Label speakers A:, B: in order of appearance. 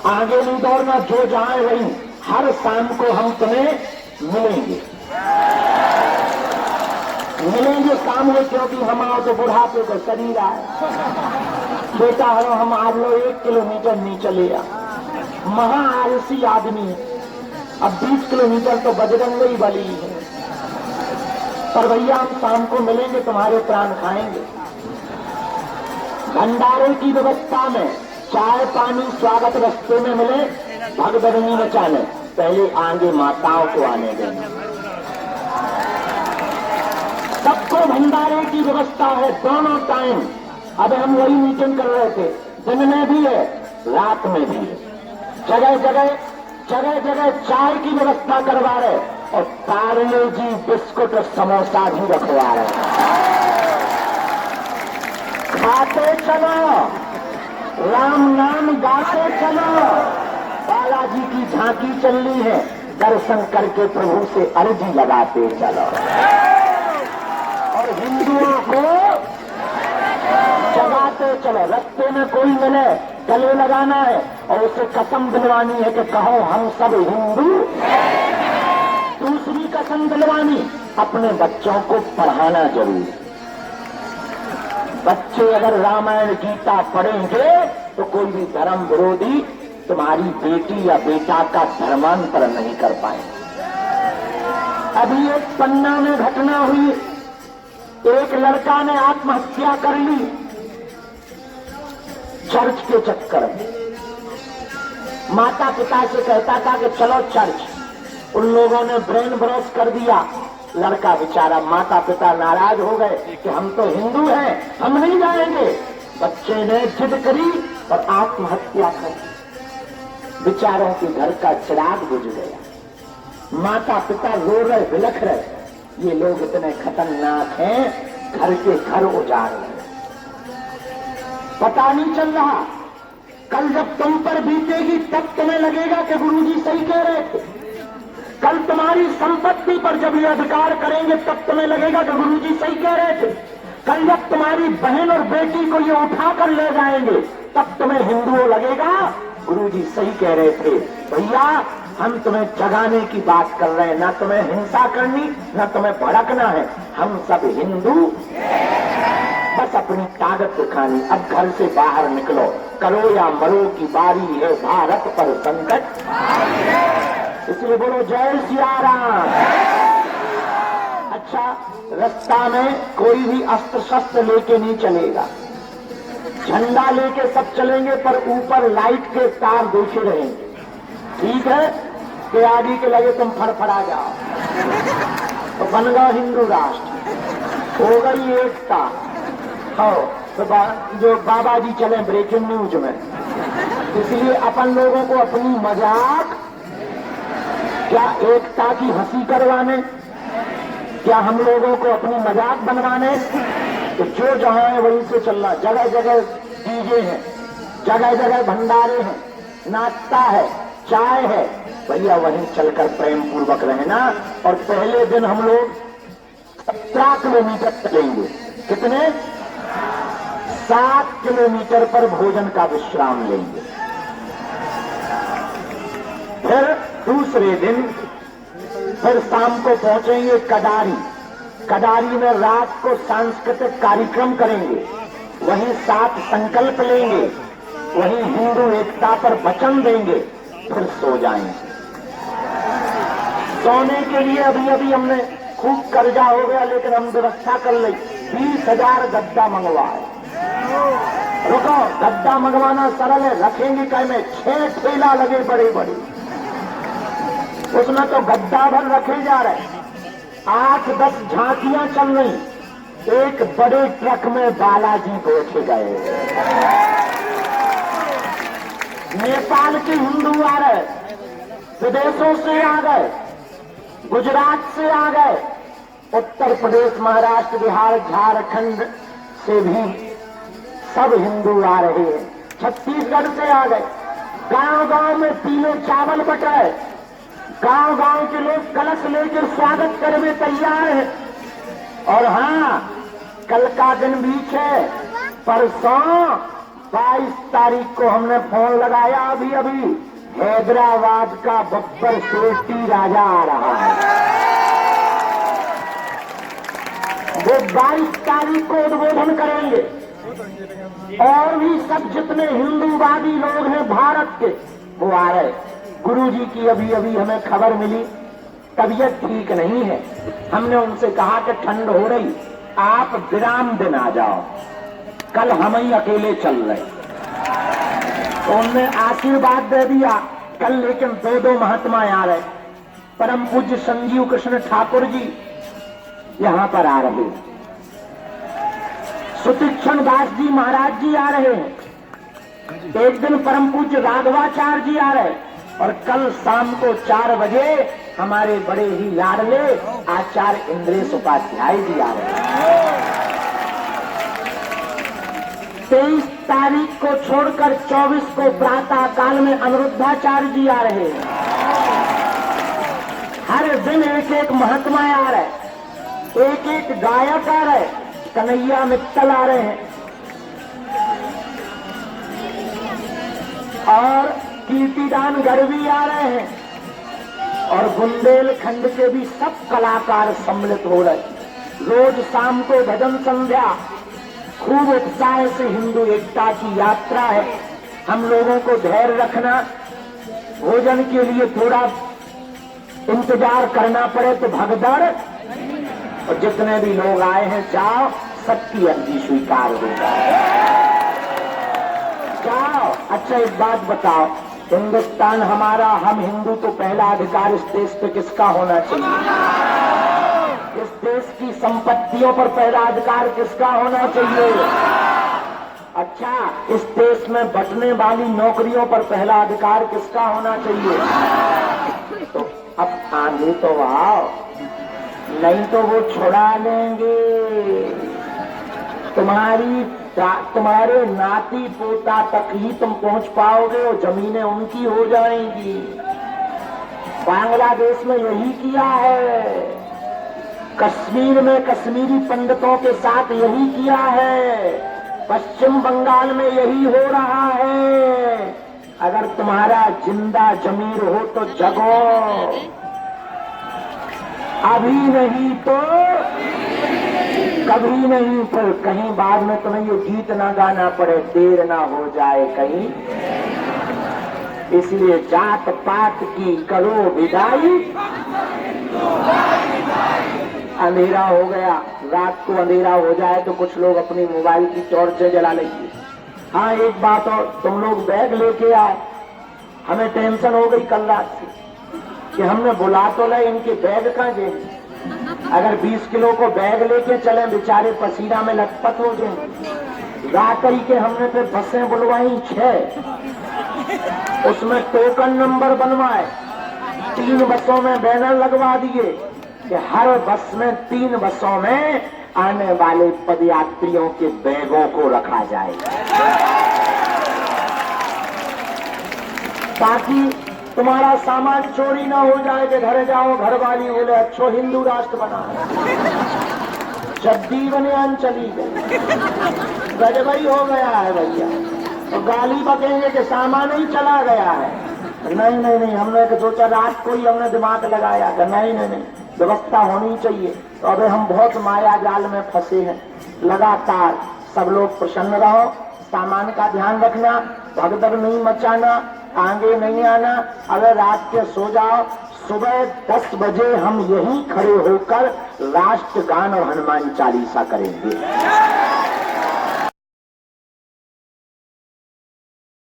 A: आगे नहीं दौड़ना, जो जहां वही। हर शाम को हम तुम्हें मिलेंगे शाम में, क्योंकि हम आओ तो बुढ़ापे को शरीर आए। बेटा हो हम आप लोग 1 किलोमीटर नहीं चले आ, महा आलसी आदमी है। अब 20 किलोमीटर तो बजरंग ही बली है। पर भैया हम शाम को मिलेंगे, तुम्हारे प्राण खाएंगे। भंडारे की व्यवस्था में चाय पानी स्वागत रस्ते में मिले, भगदड़नी मचाने, पहले आगे माताओं को आने देंगे। सबको भंडारे की व्यवस्था है दोनों टाइम। अब हम वही मीटिंग कर रहे थे, दिन में भी है रात में भी है। जगह जगह चाय की व्यवस्था करवा रहे और पार्ले जी बिस्कुट और समोसा भी रखवा रहे। खाते चलो, राम नाम गाते चलो। बालाजी की झांकी चल रही है, दर्शन करके प्रभु से अर्जी लगाते चलो। और हिंदुओं को जगाते चलो। रास्ते में कोई मिले गले लगाना है और उसे कसम दिलवानी है कि कहो हम सब हिंदू। दूसरी कसम दिलवानी, अपने बच्चों को पढ़ाना जरूर। बच्चे अगर रामायण गीता पढ़ेंगे तो कोई भी धर्म विरोधी तुम्हारी बेटी या बेटा का धर्मांतरण नहीं कर पाएंगे। अभी एक पन्ना में घटना हुई, एक लड़का ने आत्महत्या कर ली चर्च के चक्कर में। माता पिता से कहता था कि चलो चर्च। उन लोगों ने ब्रेन वॉश कर दिया। लड़का बेचारा, माता पिता नाराज हो गए कि हम तो हिंदू हैं, हम नहीं जाएंगे। बच्चे ने जिद करी और आत्महत्या कर दी। बेचारों के घर का चिराग बुझ गया। माता पिता रो रहे, बिलख रहे, ये लोग इतने खतरनाक हैं, घर के घर उजाड़ रहे। पता नहीं चल रहा, कल जब तुम पर बीतेगी तब तुम्हें लगेगा कि गुरुजी सही कह रहे थे। कल तुम्हारी संपत्ति पर जब ये अधिकार करेंगे तब तुम्हें लगेगा कि गुरुजी सही कह रहे थे। कल जब तुम्हारी बहन और बेटी को ये उठाकर ले जाएंगे तब तुम्हें हिंदुओं लगेगा गुरुजी सही कह रहे थे। भैया हम तुम्हें जगाने की बात कर रहे हैं, ना तुम्हें हिंसा करनी, ना तुम्हें भड़कना है। हम सब हिंदू, बस अपनी ताकत दिखानी। अब घर से बाहर निकलो, करो या मरो की बारी है भारत पर संकट। इसलिए बोलो जय सिया राम। अच्छा, रास्ता में कोई भी अस्त्र शस्त्र लेके नहीं चलेगा, झंडा लेके सब चलेंगे, पर ऊपर लाइट के तार देखे रहेंगे। ठीक है कि आगे के लगे तुम फड़फड़ा जाओ तो बन गया हिंदू राष्ट्र, हो गई एकता। हो तो जो बाबा जी चले ब्रेकिंग न्यूज में, इसलिए अपन लोगों को अपनी मजाक, क्या एकता की हंसी करवाने, क्या हम लोगों को अपनी मजाक बनवाने? तो जो जहां है वहीं से चलना। जगह जगह डीजे है, जगह जगह भंडारे हैं, नाश्ता है, चाय है, भैया वहीं चलकर प्रेम पूर्वक रहना। और पहले दिन हम लोग 17 किलोमीटर चलेंगे। कितने? 7 किलोमीटर पर भोजन का विश्राम लेंगे। फिर दूसरे दिन फिर शाम को पहुंचेंगे कडारी। कडारी में रात को सांस्कृतिक कार्यक्रम करेंगे, वहीं 7 संकल्प लेंगे, वहीं हिंदू एकता पर वचन देंगे, फिर सो जाएंगे। सोने के लिए अभी अभी हमने खूब कर्जा हो गया, लेकिन हम व्यवस्था कर ली। 20,000 गद्दा मंगवाए। रुको, गद्दा मंगवाना सरल है, रखेंगे कहीं में 6 ठेला लगे बड़े बड़े, उसमें तो गद्दा भर रखे जा रहे। 8-10 झांकियां चल रही। एक बड़े ट्रक में बालाजी बैठे गए। नेपाल के हिंदू आ रहे, विदेशों से आ गए, गुजरात से आ गए, उत्तर प्रदेश, महाराष्ट्र, बिहार, झारखंड से भी सब हिंदू आ रहे हैं। छत्तीसगढ़ से आ गए। गांव गांव में पीले चावल बटाए, गांव गांव के लोग कलश लेकर स्वागत करने तैयार है। और हाँ, कल का दिन बीच है, परसों 22 तारीख को हमने फोन लगाया, अभी अभी हैदराबाद का बब्बर सेठी राजा आ रहा है। वो 22 तारीख को उद्बोधन करेंगे और भी सब जितने हिंदूवादी लोग हैं भारत के वो आ रहे। गुरुजी की अभी अभी हमें खबर मिली, तबीयत ठीक नहीं है। हमने उनसे कहा कि ठंड हो रही, आप विराम दिन आ जाओ, कल हम ही अकेले चल रहे। तो उनने आशीर्वाद दे दिया कल, लेकिन दो महात्मा आ रहे। परम पूज्य संजीव कृष्ण ठाकुर जी यहां पर आ रहे, सुतीक्षण दास जी महाराज जी आ रहे हैं, एक दिन परम पूज्य राघवाचार्य जी आ रहे, और कल शाम को 4 बजे हमारे बड़े ही लाडले आचार्य इंद्रेश उपाध्याय जी आ रहे हैं। 23 तारीख को छोड़कर 24 को प्रातः काल में अनिरुद्धाचार्य जी आ रहे हैं। हर दिन एक एक महात्मा आ रहे, एक एक गायक आ रहे, कन्हैया मित्तल आ रहे हैं और कीर्तिदान गढ़वी आ रहे हैं, और बुंदेलखंड के भी सब कलाकार सम्मिलित हो रहे। रोज शाम को भजन संध्या, खूब उत्साह से हिंदू एकता की यात्रा है। हम लोगों को धैर्य रखना, भोजन के लिए थोड़ा इंतजार करना पड़े तो भगदड़, और जितने भी लोग आए हैं जाओ, सबकी अर्जी स्वीकार होगा, जाओ। अच्छा एक बात बताओ, हिंदुस्तान हमारा, हम हिंदू, तो पहला अधिकार इस देश पे किसका होना चाहिए? इस देश की संपत्तियों पर पहला अधिकार किसका होना चाहिए? अच्छा, इस देश में बंटने वाली नौकरियों पर पहला अधिकार किसका होना चाहिए? तो अब आंधी तो आओ, नहीं तो वो छुड़ा लेंगे। तुम्हारे नाती पोता तक ही तुम पहुंच पाओगे, वो जमीनें उनकी हो जाएंगी। बांग्लादेश में यही किया है, कश्मीर में कश्मीरी पंडितों के साथ यही किया है, पश्चिम बंगाल में यही हो रहा है। अगर तुम्हारा जिंदा जमीर हो तो जगो, अभी नहीं तो कभी नहीं, फिर कहीं बाद में तुम्हें ये गीत ना गाना पड़े, देर ना हो जाए कहीं। इसलिए जात पात की करो विदाई। अंधेरा हो गया, रात को अंधेरा हो जाए तो कुछ लोग अपनी मोबाइल की टॉर्च जला लेंगे। हाँ एक बात और, तुम लोग बैग लेके आए, हमें टेंशन हो गई कल रात से कि हमने बुला तो ले, इनके बैग कहाँ गए। अगर 20 किलो को बैग लेके चले, बेचारे पसीना में लथपथ हो जाए। रात्रि के हमने फिर बसें बुलवाई 6, उसमें टोकन नंबर बनवाए, 3 बसों में बैनर लगवा दिए कि हर बस में 3 बसों में आने वाले पदयात्रियों के बैगों को रखा जाएगा, ताकि तुम्हारा सामान चोरी ना हो जाए कि घर जाओ घर वाली बोले अच्छो हिंदू राष्ट्र बना, चड्डी बनियान चली गई, गजबई हो गया है भैया, तो गाली बकेंगे कि सामान ही चला गया है। नहीं नहीं नहीं, हमने सोचा रात को ही हमने दिमाग लगाया कि नहीं नहीं नहीं, व्यवस्था होनी चाहिए। तो अबे हम बहुत माया जाल में फंसे हैं। लगातार सब लोग प्रसन्न रहो, सामान का ध्यान रखना, भगदड़ नहीं मचाना, आगे नहीं आना। अगर रात के सो जाओ, सुबह 10 बजे हम यहीं खड़े होकर राष्ट्रगान और हनुमान चालीसा करेंगे।